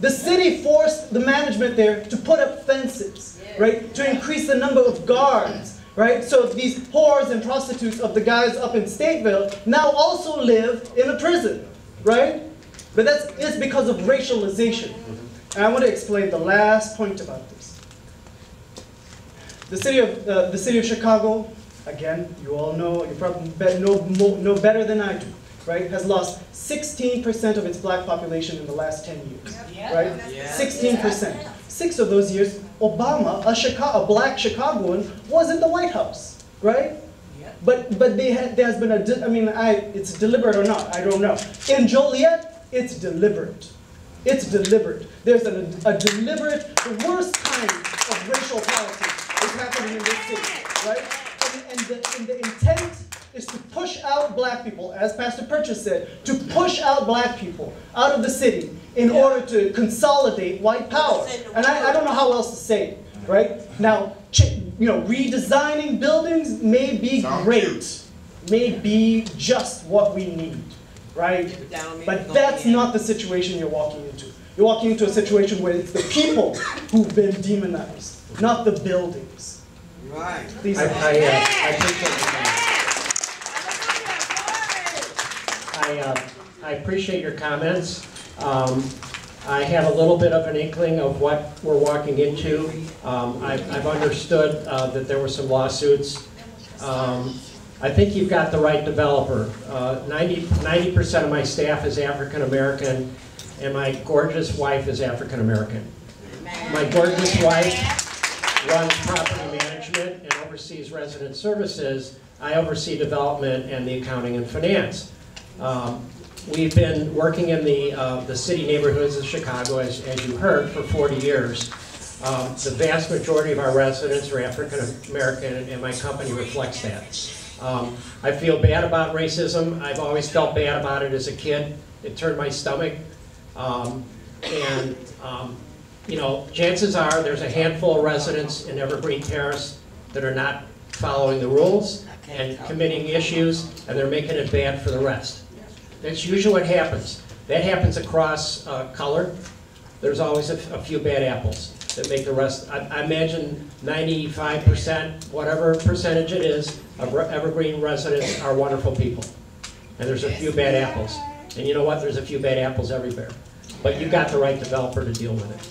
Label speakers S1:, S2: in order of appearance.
S1: The city forced the management there to put up fences, right? To increase the number of guards, right? So these whores and prostitutes of the guys up in Stateville now also live in a prison, right? But it's because of racialization. And I want to explain the last point about this. The city of Chicago, again, you all know, you probably know better than I do, right? Has lost 16% of its black population in the last 10 years, right? 16%. 6 of those years, Obama, a black Chicagoan, was in the White House, right? But there has been it's deliberate or not, I don't know. In Joliet, it's deliberate. It's deliberate. There's a deliberate, the worst kind of racial politics is happening in this city, right? And the intent is to push out black people, as Pastor Purchase said, to push out black people out of the city in order to consolidate white power. And I don't know how else to say it, right? Now, redesigning buildings may be great, may be just what we need, right? But that's not the situation you're walking into. You're walking into a situation where it's the people who've been demonized, not the buildings.
S2: Right.
S3: I appreciate your comments. I have a little bit of an inkling of what we're walking into. I've understood that there were some lawsuits. I think you've got the right developer. 90% of my staff is African American, and my gorgeous wife is African American. My gorgeous wife runs property management and oversees resident services. I oversee development and the accounting and finance. We've been working in the city neighborhoods of Chicago, as you heard, for 40 years. The vast majority of our residents are African American, and my company reflects that. I feel bad about racism. I've always felt bad about it as a kid. It turned my stomach. Chances are there's a handful of residents in Evergreen Terrace that are not following the rules and committing issues, and they're making it bad for the rest. That's usually what happens. That happens across color. There's always a few bad apples that make the rest. I imagine 95%, whatever percentage it is, of Evergreen residents are wonderful people. And there's a few bad apples. And you know what? There's a few bad apples everywhere. But you've got the right developer to deal with it.